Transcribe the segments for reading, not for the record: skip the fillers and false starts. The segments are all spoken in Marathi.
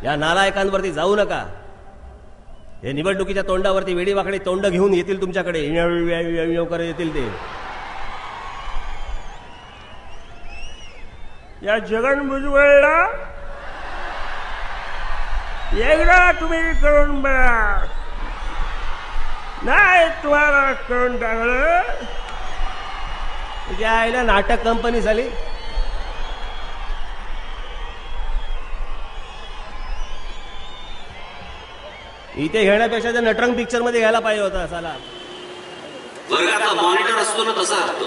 या नालायकांवरती जाऊ नका. हे निवडणुकीच्या तोंडावरती वेडीवाकडी तोंड घेऊन येतील तुमच्याकडे, करत येतील ते. या जगन भुजबळला एकदा तुम्ही करून बघा, नाही तुम्हाला करून टाकलं. तुझ्या आईला नाटक कंपनी झाली. इथे घेण्यापेक्षा त्या नटरंग पिक्चर मध्ये घ्यायला पाहिजे होता. साला वर्गातला मॉनिटर असतो ना तसा असतो.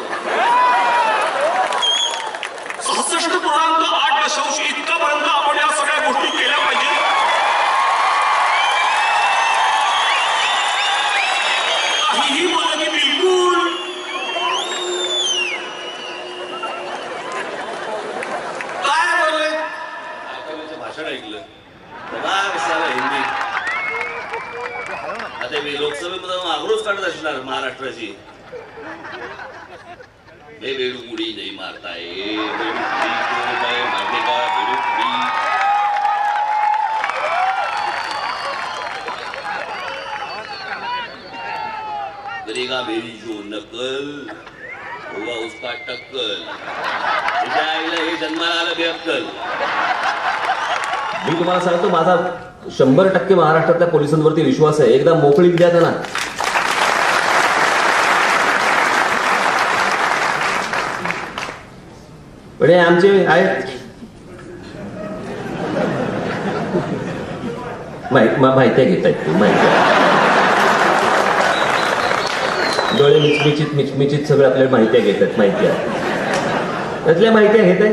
66.8 दशांश इतकापर्यंत आपण या सगळ्या गोष्टी केल्या पाहिजे. काहीही बोललं की बिलकुल काय बोलले. भाषण ऐकलं हिंदी. आता मी लोकसभेमध्ये आग्रोश काढत असणार महाराष्ट्राची. मैं वेडूमुड़ी नहीं मारता है, मारने का वेडूमुड़ी. करेगा मेरी जो नकल होगा उसका टक्कल. तुझ्या आईला हे जन्माला आलं बेअक्कल. मी तुम्हाला सांगतो, माझा 100% महाराष्ट्रातल्या पोलिसांवरती विश्वास आहे. एकदा मोकळीक द्या त्यांना. पण आमचे आहेत माहिती घेत आहेत ते. माहिती डोळे मिचमिचित सगळं आपल्याला माहिती घेतात. माहिती आहे त्यातल्या माहिती घेत आहे.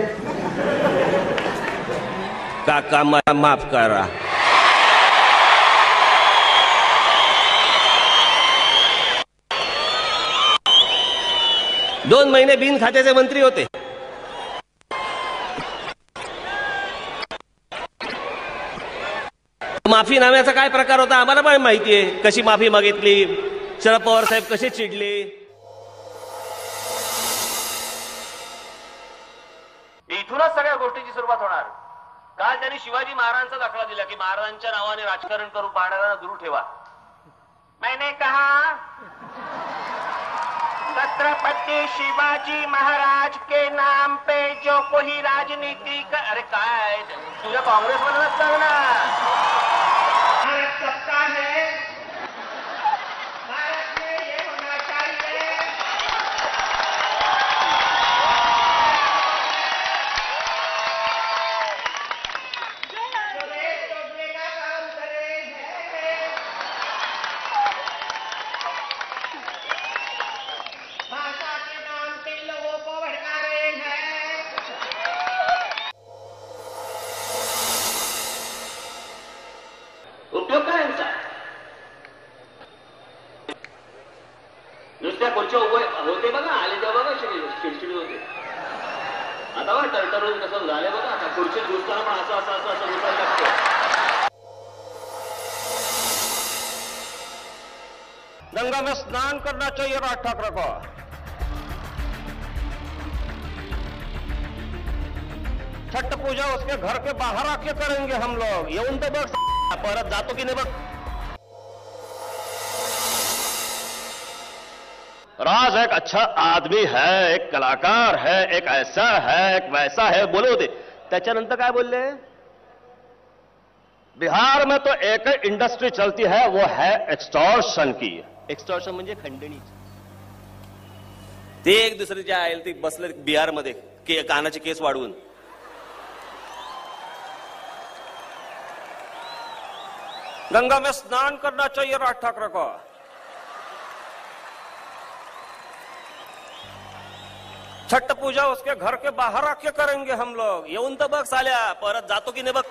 काका मला माफ करा. दोन महिने बिन खात्याचे मंत्री होते. माफीनाम्याचा काय प्रकार होता आम्हाला पण माहिती आहे. कशी माफी मागितली, शरद पवार साहेब कसे चिडले. इथूनच सगळ्या गोष्टीची सुरुवात होणार. काल त्यांनी शिवाजी महाराजांचा दाखला दिला की महाराजांच्या नावाने राजकारण करून पाहणाऱ्यांना दूर ठेवा. मैंने कहा छत्रपति शिवाजी महाराज के नाम पे जो कोई राजनीति का. अरे काय तुझ्या काँग्रेसमधूनच सांग ना. भारत सबका है, भारत में ये होना चाहिए. भाषा के नाम पे लोगों को भड़का रहे हैं. उपयोग काय यांचा. नुसत्या खुर्च्या उभे होते बघा, आले तेव्हा बघा चिडचिड होते. आता बघा टरटरून कसं झाले बघा. आता खुर्चीत घुसताना पण असं असं असं असं घुसायला लागतं. गंगा में स्नान करना चाहिए राज ठाकरे को. छठ पूजा उसके घर के बाहर आके करेंगे हम लोग. येऊन तर बघ परत जातो की नाही बघ. राज एक अच्छा आदमी है, एक कलाकार है, एक ऐसा है, एक वैसा है बोले होते. त्याच्यानंतर काय बोलले. बिहार में तो एक इंडस्ट्री चलती है, वो है एक्सटॉर्शन की. एक्सटॉर्शन म्हणजे खंडणी. ते एक दुसऱ्याच्या आईल ते बसले बिहारमध्ये कानाचे केस वाढवून. गंगा में स्नान करना चाहिए राज ठाकरे को. छठ पूजा उसके घर के बाहर आके करेंगे हम लोग. येऊन तर बघ साल्या परत जातो की नाही बघ.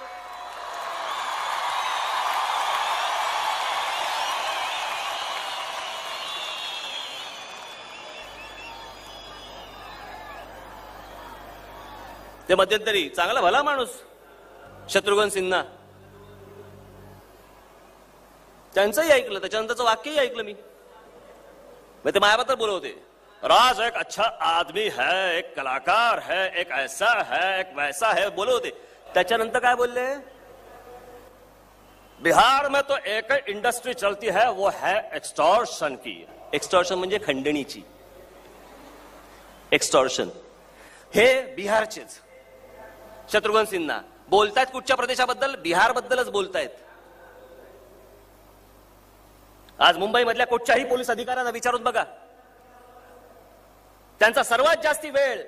ते मध्यंतरी चांगला भला माणूस शत्रुघ्न सिन्हा, त्यांचंही ऐकलं, त्याच्यानंतरचं वाक्यही ऐकलं मी. ते मायाबद्दल बोलवते. राज एक अच्छा आदमी है, एक कलाकार है, एक ऐसा है, एक वैसा है बोले होते. त्याच्यानंतर काय बोलले. बिहार में तो एक ही इंडस्ट्री चलती है, वो है एक्सटॉर्शन की. एक्स्टॉर्शन म्हणजे खंडणीची. एक्स्टॉर्शन हे बिहारचेच शत्रुघ्न सिन्हा बोलतायत. कुठच्या प्रदेशाबद्दल? बिहारबद्दलच बोलतायत. आज मुंबईमधल्या कुठच्याही पोलीस अधिकाऱ्यांना विचारून बघा, त्यांचा सर्वात जास्ती वेळ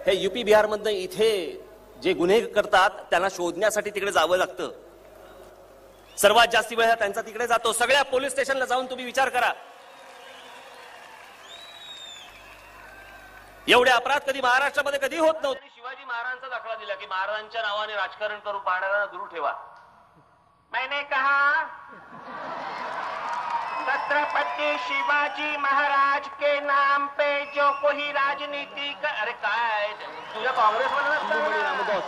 हे युपी बिहारमधनं इथे जे गुन्हे करतात त्यांना शोधण्यासाठी तिकडे जावं लागतं. सर्वात जास्ती वेळ त्यांचा तिकडे जातो. सगळ्या पोलीस स्टेशनला जाऊन तुम्ही विचार करा, एवढे अपराध कधी महाराष्ट्रामध्ये कधी होत नव्हते. शिवाजी महाराजांचा दाखला दिला की महाराजांच्या नावाने राजकारण करून पाहणाऱ्यांना दूर ठेवा. मैंने कहा छत्रपति शिवाजी महाराज के नाम पे जो कोई राजनीति अरे काय तुझ्या काँग्रेसमध्ये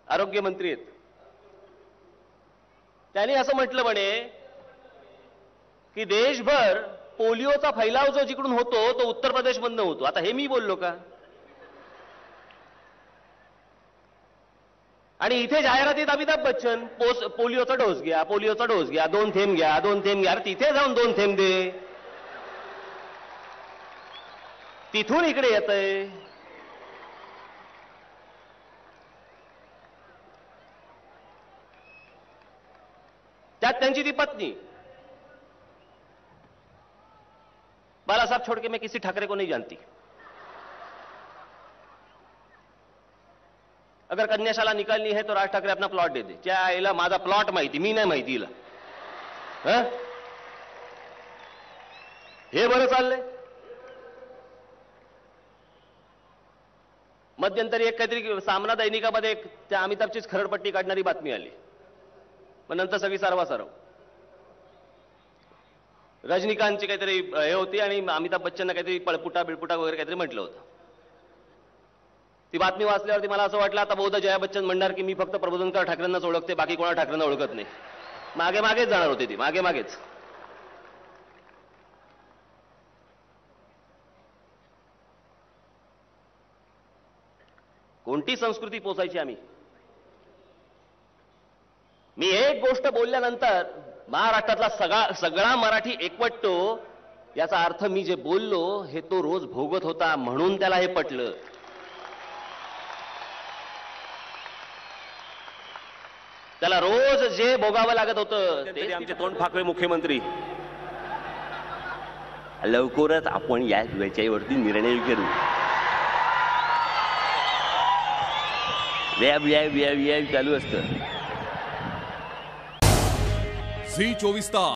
आरोग्य मंत्री आहेत. त्यांनी असं म्हटलं म्हणे की देशभर पोलिओचा फैलाव जो जिकडून होतो तो उत्तर प्रदेशमधनं होतो. आता हे मी बोललो का? आणि इथे जाहिरातीत अमिताभ बच्चन पोलिओचा डोस घ्या, पोलिओचा डोस घ्या, 2 थेंब घ्या, 2 थेंब घ्या. तिथे जाऊन 2 थेंब दे. तिथून इकडे येतंय. त्यात त्यांची ती पत्नी. बाला साहब छोड़ के मैं किसी ठाकरे को नहीं जानती. अगर कन्याशाला निकालनी है तो राज ठाकरे अपना प्लॉट दे दे. क्या याला माझा प्लॉट माहिती, मी नाही माहिती हिला. हे बरं चाललंय. मध्यंतरी एक काहीतरी सामना दैनिकामध्ये त्या अमिताभचीच खरडपट्टी काढणारी बातमी आली. मग नंतर सगळी सारवासारव. रजनीकांतची काहीतरी हे होती आणि अमिताभ बच्चननं काहीतरी पळपुटा बिळपुटा वगैरे काहीतरी म्हटलं होतं. ती बातमी वाचल्यावरती मला असं वाटलं आता बहुधा जया बच्चन म्हणणार की मी फक्त प्रबोधनकार ठाकरेंनाच ओळखते, बाकी कोणा ठाकरेंना ओळखत नाही. मागे मागेच जाणार होती ती, मागे मागेच. कोणती संस्कृती पोचायची आम्ही? मी एक गोष्ट बोलल्यानंतर महाराष्ट्रातला सगळा मराठी एकवटतो याचा अर्थ मी जे बोललो हे तो रोज भोगत होता म्हणून त्याला हे पटलं. त्याला रोज जे भोगावं लागत होतं ते आमचे तोंड फाकवे मुख्यमंत्री. लवकरच आपण या विषयावरती निर्णय करू. चालू असतं. झी 24 तास